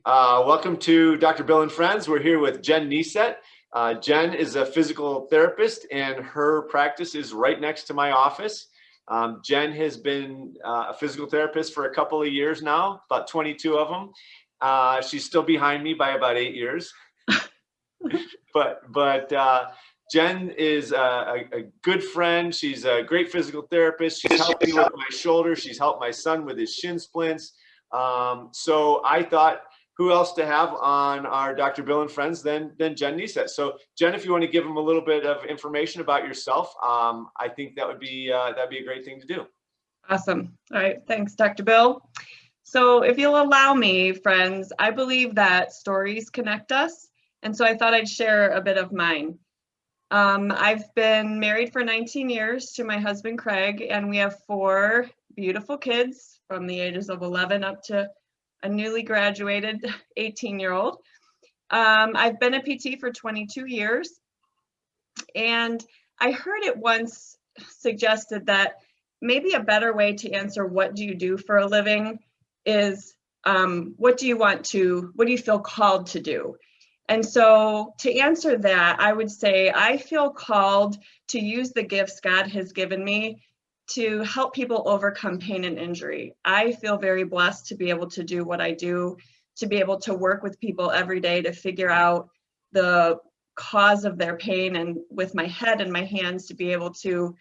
Welcome to Dr. Bill and Friends. We're here with Jen Neset. Jen is a physical therapist and her practice is right next to my office. Jen has been a physical therapist for a couple of years now, about 22 of them. She's still behind me by about 8 years. But Jen is a good friend. She's a great physical therapist. She's helped me with my shoulder. She's helped my son with his shin splints. So I thought, who else to have on our Dr. Bill and Friends than Jen Neset. So Jen, if you want to give them a little bit of information about yourself, I think that'd be a great thing to do. Awesome. All right. Thanks, Dr. Bill. So if you'll allow me, friends, I believe that stories connect us. And so I thought I'd share a bit of mine. I've been married for 19 years to my husband, Craig, and we have 4 beautiful kids from the ages of 11 up to a newly graduated 18-year-old. I've been a PT for 22 years, and I heard it once suggested that maybe a better way to answer what do you do for a living is what do you feel called to do? And so to answer that, I would say I feel called to use the gifts God has given me to help people overcome pain and injury. I feel very blessed to be able to do what I do, to be able to work with people every day to figure out the cause of their pain, and with my head and my hands to be able to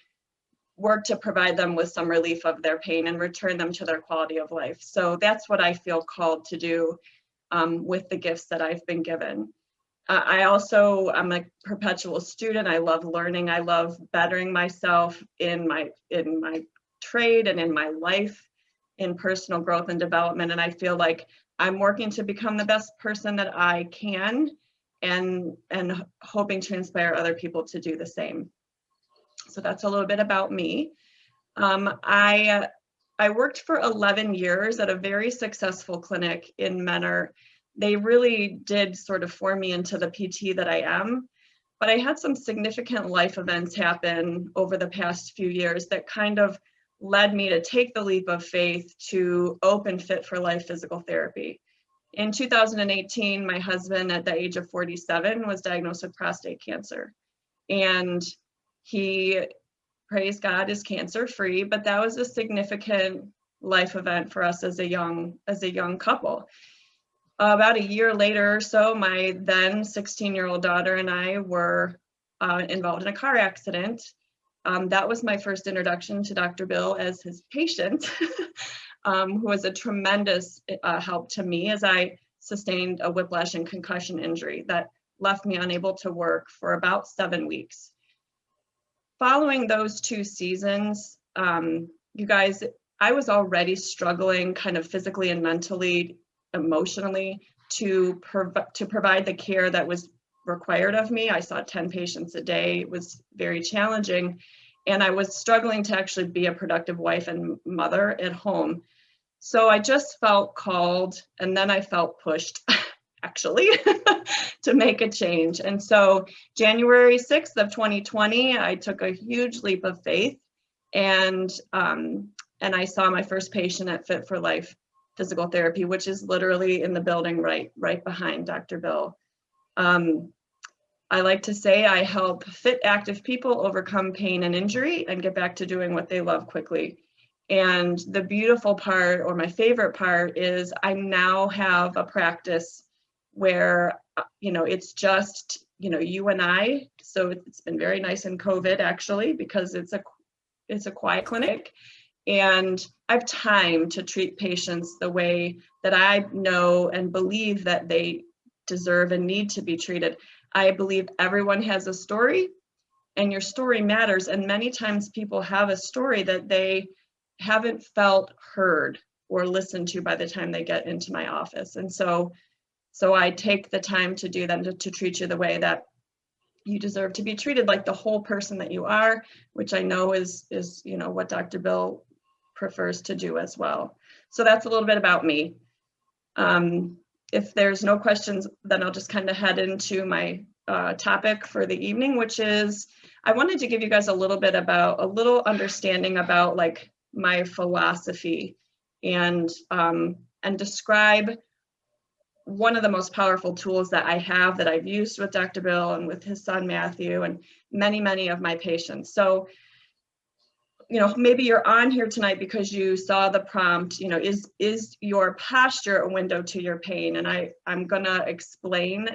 work to provide them with some relief of their pain and return them to their quality of life. So that's what I feel called to do with the gifts that I've been given. I'm a perpetual student. I love learning. I love bettering myself in my trade and in my life, in personal growth and development. And I feel like I'm working to become the best person that I can, and hoping to inspire other people to do the same. So that's a little bit about me. I worked for 11 years at a very successful clinic in Menor. They really did sort of form me into the PT that I am, but I had some significant life events happen over the past few years that kind of led me to take the leap of faith to open Fit for Life physical therapy. In 2018, my husband at the age of 47 was diagnosed with prostate cancer, and he, praise God, is cancer-free, but that was a significant life event for us as a young couple. About a year later or so, my then 16-year-old daughter and I were involved in a car accident. That was my first introduction to Dr. Bill as his patient, who was a tremendous help to me as I sustained a whiplash and concussion injury that left me unable to work for about 7 weeks. Following those 2 seasons, you guys, I was already struggling kind of physically and mentally, emotionally to provide the care that was required of me. I saw 10 patients a day. It was very challenging, and I was struggling to actually be a productive wife and mother at home. So I just felt called, and then I felt pushed actually to make a change. And so January 6th of 2020, I took a huge leap of faith, and I saw my first patient at Fit for Life Physical Therapy, which is literally in the building right behind Dr. Bill. I like to say I help fit, active people overcome pain and injury and get back to doing what they love quickly. And the beautiful part, or my favorite part, is I now have a practice where, it's just, you and I. So it's been very nice in COVID, actually, because it's a quiet clinic. And I have time to treat patients the way that I know and believe that they deserve and need to be treated. I believe everyone has a story, and your story matters. And many times people have a story that they haven't felt heard or listened to by the time they get into my office. And so I take the time to do them to treat you the way that you deserve to be treated, like the whole person that you are, which I know is what Dr. Bill prefers to do as well. So that's a little bit about me. If there's no questions, then I'll just kind of head into my topic for the evening, which is, I wanted to give you guys a little understanding about like my philosophy and describe one of the most powerful tools that I have that I've used with Dr. Bill and with his son Matthew and many, many of my patients. So, you know, maybe you're on here tonight because you saw the prompt, you know, is your posture a window to your pain? And I'm gonna explain.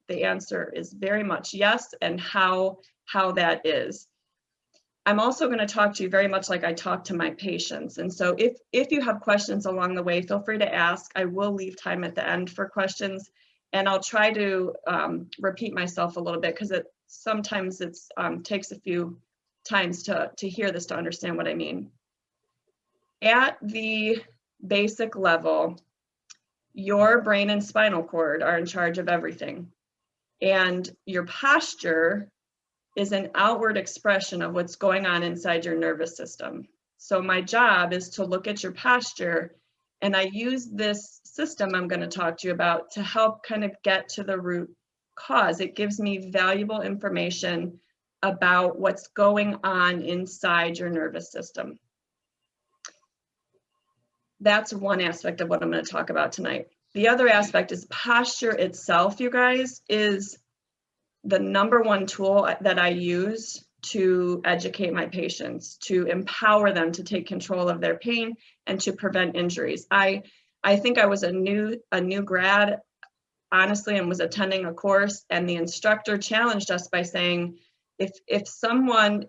The answer is very much yes, and how that is. I'm also going to talk to you very much like I talk to my patients. And so if you have questions along the way, feel free to ask. I will leave time at the end for questions, and I'll try to repeat myself a little bit because sometimes it takes a few times to hear this to understand what I mean. At the basic level, your brain and spinal cord are in charge of everything. And your posture is an outward expression of what's going on inside your nervous system. So my job is to look at your posture, and I use this system I'm going to talk to you about to help kind of get to the root cause. It gives me valuable information about what's going on inside your nervous system. That's one aspect of what I'm going to talk about tonight. The other aspect is posture itself, you guys, is the number one tool that I use to educate my patients, to empower them to take control of their pain and to prevent injuries. I think I was a new grad, honestly, and was attending a course, and the instructor challenged us by saying, if someone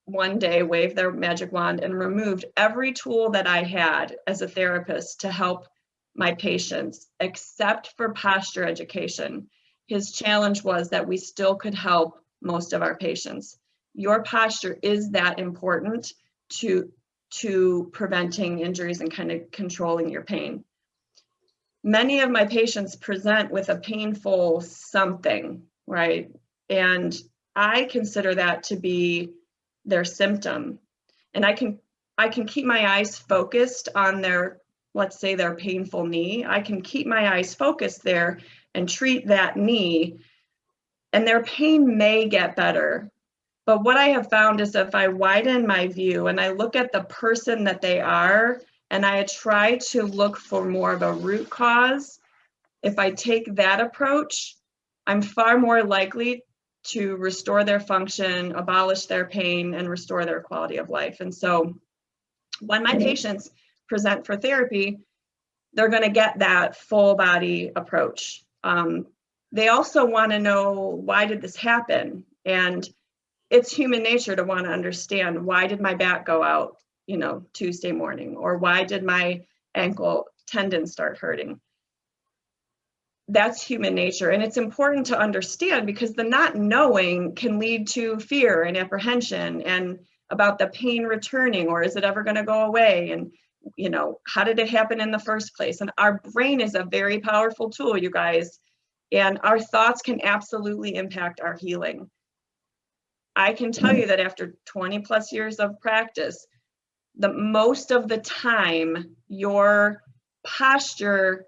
one day waved their magic wand and removed every tool that I had as a therapist to help my patients, except for posture education, his challenge was that we still could help most of our patients. Your posture is that important to preventing injuries and kind of controlling your pain. Many of my patients present with a painful something, right? And I consider that to be their symptom. And I can keep my eyes focused on their, let's say, their painful knee. I can keep my eyes focused there and treat that knee, and their pain may get better. But what I have found is if I widen my view and I look at the person that they are, and I try to look for more of a root cause, if I take that approach, I'm far more likely to restore their function, abolish their pain, and restore their quality of life. And so when my patients present for therapy, they're going to get that full body approach. They also want to know, why did this happen? And it's human nature to want to understand, why did my back go out, you know, Tuesday morning? Or why did my ankle tendon start hurting? That's human nature. And it's important to understand, because the not knowing can lead to fear and apprehension and about the pain returning, or is it ever going to go away? And, you know, how did it happen in the first place? And our brain is a very powerful tool, you guys. And our thoughts can absolutely impact our healing. I can tell you that after 20 plus years of practice, most of the time, your posture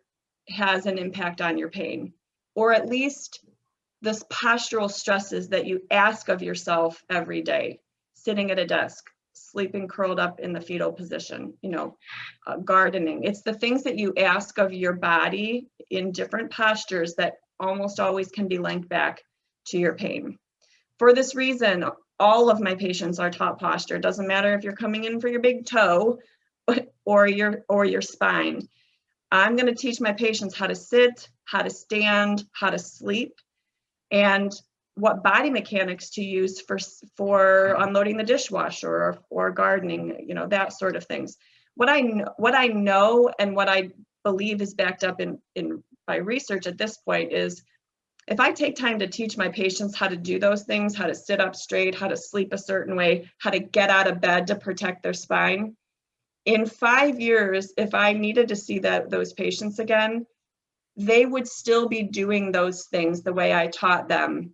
has an impact on your pain, or at least this postural stresses that you ask of yourself every day, sitting at a desk, sleeping curled up in the fetal position, you know, gardening. It's the things that you ask of your body in different postures that almost always can be linked back to your pain. For this reason, all of my patients are taught posture. It doesn't matter if you're coming in for your big toe or your spine. I'm going to teach my patients how to sit, how to stand, how to sleep, and what body mechanics to use for unloading the dishwasher or gardening, you know, that sort of things. What I know and what I believe is backed up in by research at this point is, if I take time to teach my patients how to do those things, how to sit up straight, how to sleep a certain way, how to get out of bed to protect their spine, in 5 years, if I needed to see those patients again, they would still be doing those things the way I taught them.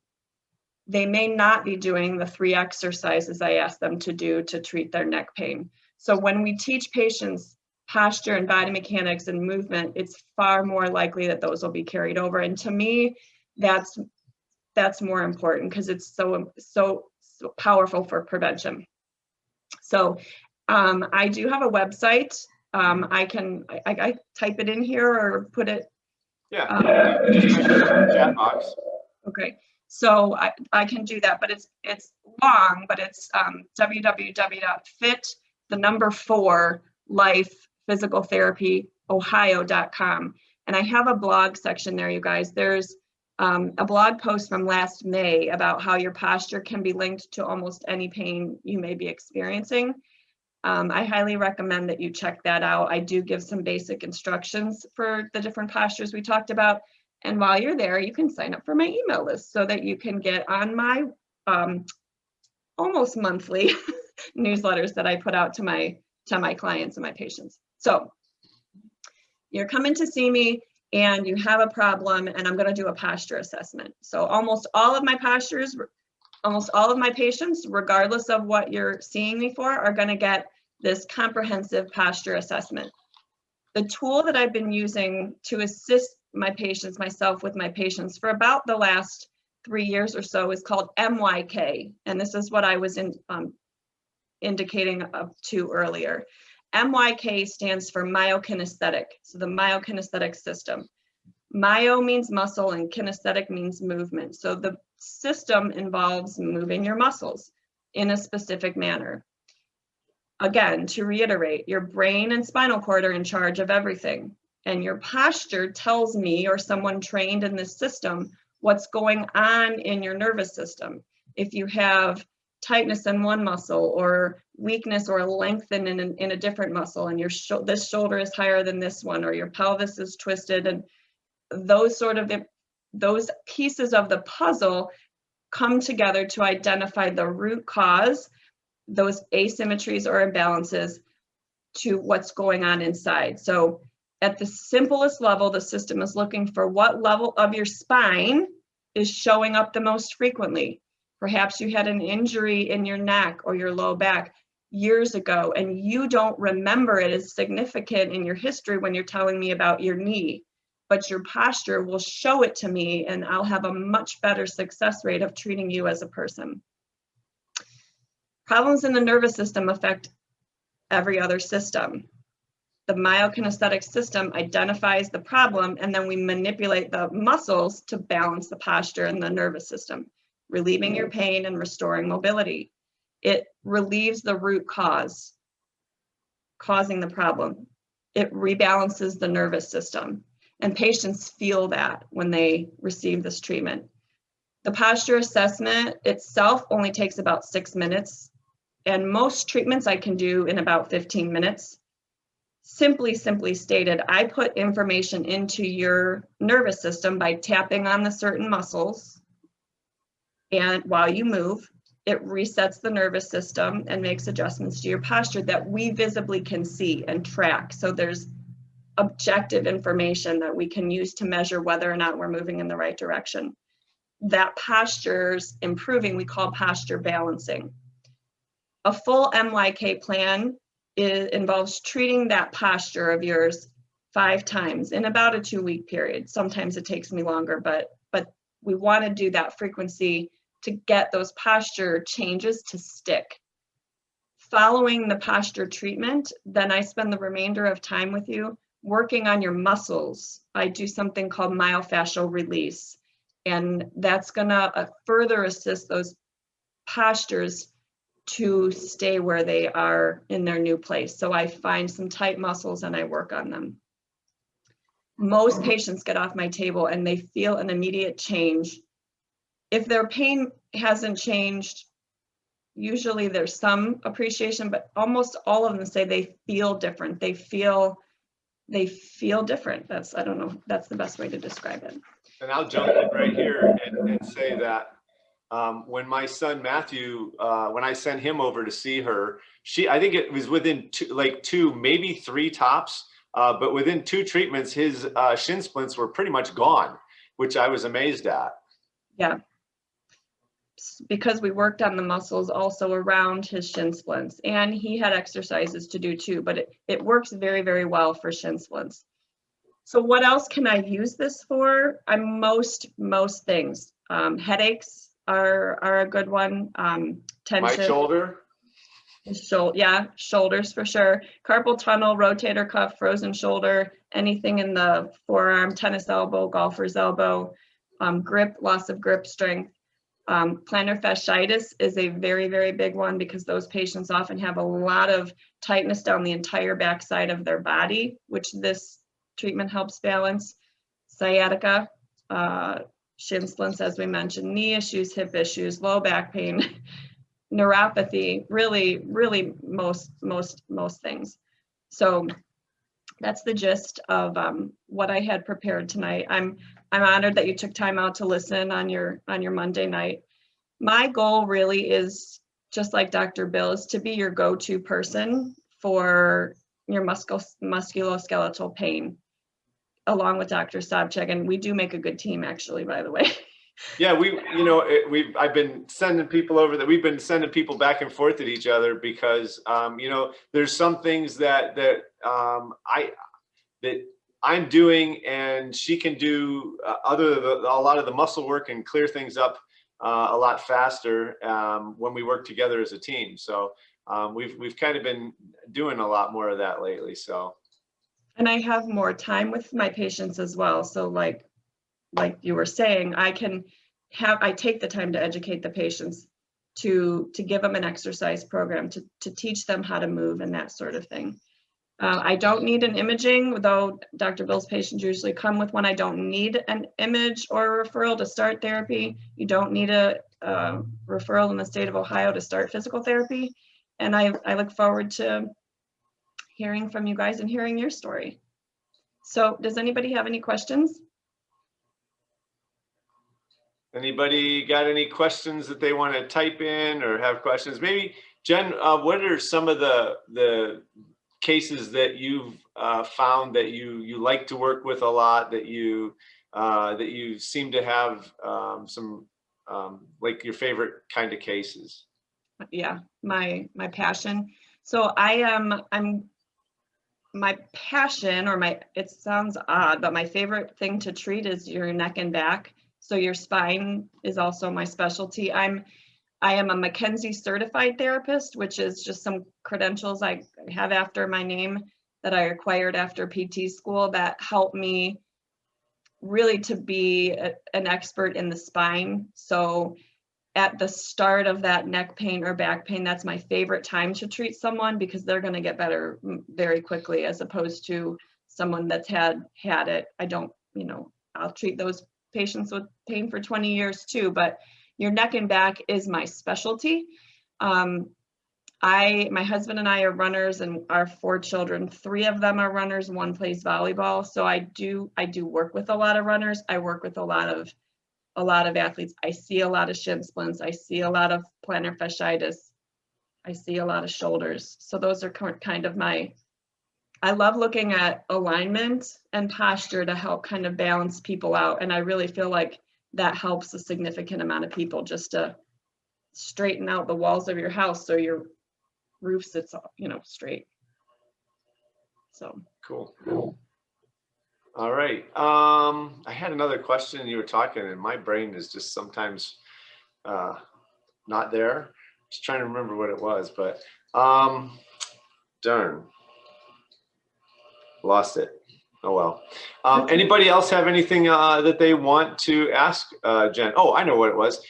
They may not be doing the 3 exercises I asked them to do to treat their neck pain. So when we teach patients posture and body mechanics and movement, it's far more likely that those will be carried over. And to me, that's more important, because it's so powerful for prevention. So I do have a website. I type it in here or put it Yeah, Um, just mention it in the chat box. Okay, so I can do that, but it's long, but it's www.fit, the number 4, life physical therapy ohio.com. And I have a blog section there, you guys. There's a blog post from last May about how your posture can be linked to almost any pain you may be experiencing. I highly recommend that you check that out. I do give some basic instructions for the different postures we talked about. And while you're there, you can sign up for my email list so that you can get on my almost monthly newsletters that I put out to my clients and my patients. So you're coming to see me and you have a problem, and I'm going to do a posture assessment. So almost all of my patients, regardless of what you're seeing me for, are going to get this comprehensive posture assessment. The tool that I've been using to assist myself with my patients for about the last 3 years or so is called MYK. And this is what I was indicating up to earlier. MYK stands for myokinesthetic. So the myokinesthetic system. Myo means muscle and kinesthetic means movement. So the system involves moving your muscles in a specific manner. Again, to reiterate, your brain and spinal cord are in charge of everything. And your posture tells me, or someone trained in this system, what's going on in your nervous system. If you have tightness in one muscle or weakness or lengthen in a different muscle, and this shoulder is higher than this one, or your pelvis is twisted, and those pieces of the puzzle come together to identify the root cause, those asymmetries or imbalances to what's going on inside. So at the simplest level, the system is looking for what level of your spine is showing up the most frequently. Perhaps you had an injury in your neck or your low back years ago, and you don't remember it as significant in your history when you're telling me about your knee, but your posture will show it to me, and I'll have a much better success rate of treating you as a person. Problems in the nervous system affect every other system. The myokinesthetic system identifies the problem, and then we manipulate the muscles to balance the posture in the nervous system, relieving your pain and restoring mobility. It relieves the root cause causing the problem. It rebalances the nervous system, and patients feel that when they receive this treatment. The posture assessment itself only takes about 6 minutes, and most treatments I can do in about 15 minutes. Simply stated, I put information into your nervous system by tapping on the certain muscles, and while you move, it resets the nervous system and makes adjustments to your posture that we visibly can see and track. So there's objective information that we can use to measure whether or not we're moving in the right direction. That posture's improving, we call posture balancing. A full MYK plan involves treating that posture of yours 5 times in about a 2-week period. Sometimes it takes me longer, but we want to do that frequency to get those posture changes to stick. Following the posture treatment, then I spend the remainder of time with you working on your muscles. I do something called myofascial release, and that's gonna further assist those postures to stay where they are in their new place. So I find some tight muscles and I work on them. Most patients get off my table and they feel an immediate change. If their pain hasn't changed, usually there's some appreciation, but almost all of them say they feel different. They feel different. I don't know, that's the best way to describe it. And I'll jump in right here and say that when my son Matthew, when I sent him over to see her, I think it was within 2, maybe 3 tops, but within 2 treatments, his shin splints were pretty much gone, which I was amazed at. Yeah, because we worked on the muscles also around his shin splints, and he had exercises to do too, but it works very, very well for shin splints. So what else can I use this for? Most things. Headaches are a good one. Tension. My shoulder. Yeah, shoulders for sure. Carpal tunnel, rotator cuff, frozen shoulder, anything in the forearm, tennis elbow, golfer's elbow, grip, loss of grip strength. Plantar fasciitis is a very, very big one because those patients often have a lot of tightness down the entire backside of their body, which this treatment helps balance. Sciatica, shin splints, as we mentioned, knee issues, hip issues, low back pain, neuropathy, really most things. So that's the gist of what I had prepared tonight. I'm honored that you took time out to listen on your Monday night. My goal really is, just like Dr. Bill, is to be your go-to person for your musculoskeletal pain, along with Dr. Sobczak, and we do make a good team, actually, by the way. Yeah, I've been sending people over that we've been sending people back and forth at each other because there's some things that I'm doing and she can do a lot of the muscle work and clear things up a lot faster when we work together as a team. So we've kind of been doing a lot more of that lately. So. And I have more time with my patients as well. So like you were saying, I take the time to educate the patients, to give them an exercise program, to teach them how to move and that sort of thing. I don't need an imaging, though Dr. Bill's patients usually come with one. I don't need an image or a referral to start therapy. You don't need a referral in the state of Ohio to start physical therapy. And I look forward to hearing from you guys and hearing your story. So does anybody have any questions? Anybody got any questions that they want to type in or have questions? Maybe Jen, what are some of the cases that you've found that you like to work with a lot, that you seem to have some like your favorite kind of cases? Yeah, my passion. So I'm my passion, or it sounds odd, but my favorite thing to treat is your neck and back. So your spine is also my specialty. I am a McKenzie certified therapist, which is just some credentials I have after my name that I acquired after PT school that help me really to be an expert in the spine. So at the start of that neck pain or back pain, that's my favorite time to treat someone because they're going to get better very quickly, as opposed to someone that's had it. I'll treat those patients with pain for 20 years too, but your neck and back is my specialty. My husband and I are runners, and our 4 children, 3 of them are runners, 1 plays volleyball. So I do work with a lot of runners. I work with a lot of athletes. I see a lot of shin splints. I see a lot of plantar fasciitis. I see a lot of shoulders. So those are kind of I love looking at alignment and posture to help kind of balance people out. And I really feel like that helps a significant amount of people, just to straighten out the walls of your house so your roof sits up, straight. So. Cool. All right. I had another question. You were talking and my brain is just sometimes not there. Just trying to remember what it was, but darn, lost it. Oh, well. Anybody else have anything that they want to ask Jen? Oh, I know what it was.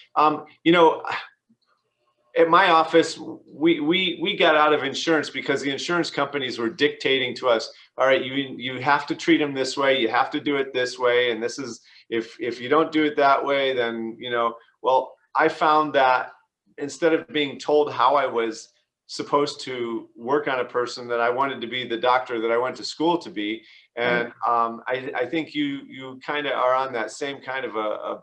At my office, we got out of insurance because the insurance companies were dictating to us, all right, you have to treat them this way, you have to do it this way, and this is, if you don't do it that way, then, well, I found that instead of being told how I was supposed to work on a person, that I wanted to be the doctor that I went to school to be. And I think you kind of are on that same kind of a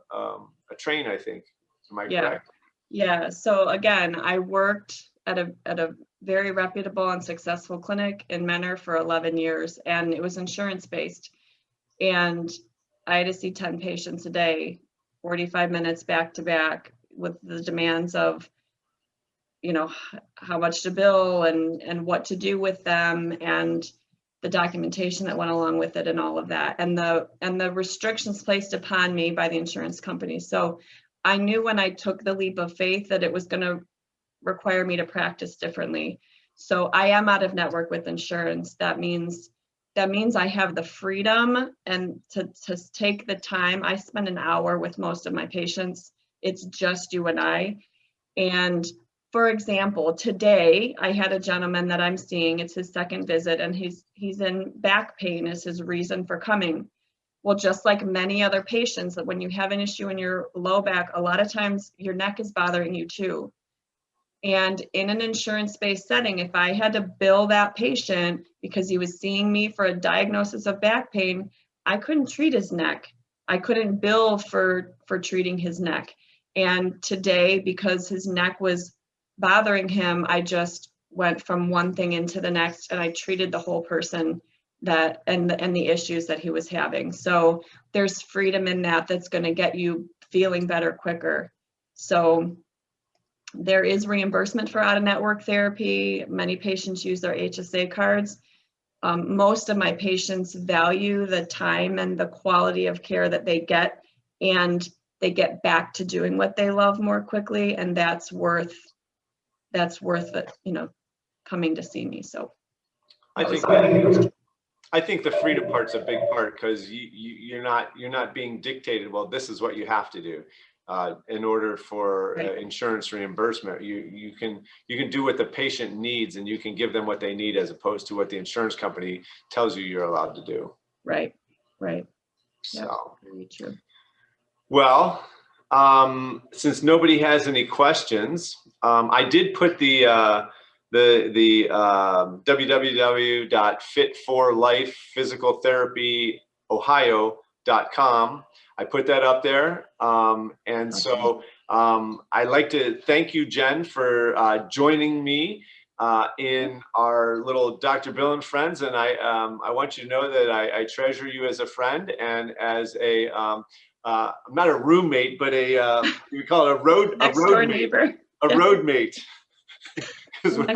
train, I think. Am I correct? Yeah. So again, I worked at a very reputable and successful clinic in Menor for 11 years, and it was insurance based. And I had to see 10 patients a day, 45 minutes back to back, with the demands of, how much to bill and what to do with them, and the documentation that went along with it, and all of that, and the restrictions placed upon me by the insurance company. So I knew when I took the leap of faith that it was going to require me to practice differently. So I am out of network with insurance. That means I have the freedom and to take the time. I spend an hour with most of my patients. It's just you and I. And for example, today I had a gentleman that I'm seeing, it's his second visit, and he's in back pain as his reason for coming. Well, just like many other patients, that when you have an issue in your low back, a lot of times your neck is bothering you too. And in an insurance-based setting, if I had to bill that patient because he was seeing me for a diagnosis of back pain, I couldn't treat his neck. I couldn't bill for treating his neck. And today, because his neck was bothering him, I just went from one thing into the next, and I treated the whole person and the issues that he was having. So there's freedom in that that's going to get you feeling better quicker. So there is reimbursement for out-of-network therapy. Many patients use their HSA cards. Most of my patients value the time and the quality of care that they get, and they get back to doing what they love more quickly, and that's worth it, coming to see me. So I think the freedom part's a big part, because you're not being dictated, well, this is what you have to do. In order for insurance reimbursement, you can do what the patient needs, and you can give them what they need, as opposed to what the insurance company tells you you're allowed to do. Right. So, yep, very true. Well, since nobody has any questions, I did put the www.fit4lifephysicaltherapyohio.com. I put that up there. And so I'd like to thank you, Jen, for joining me in our little Dr. Bill and Friends. And I want you to know that I treasure you as a friend and as a, I'm not a roommate, but we call it a road neighbor. A road mate. Because we're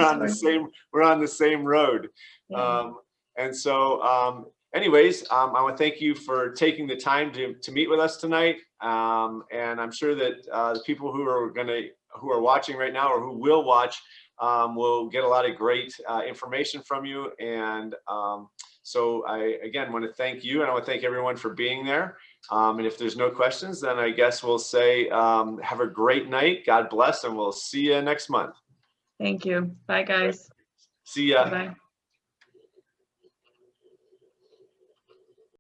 on the same road. Yeah. And so anyways, I want to thank you for taking the time to meet with us tonight. And I'm sure that the people who are watching right now, or who will watch, will get a lot of great information from you. And so I, again, want to thank you, and I want to thank everyone for being there. And if there's no questions, then I guess we'll say have a great night. God bless, and we'll see you next month. Thank you. Bye, guys. See ya. Bye.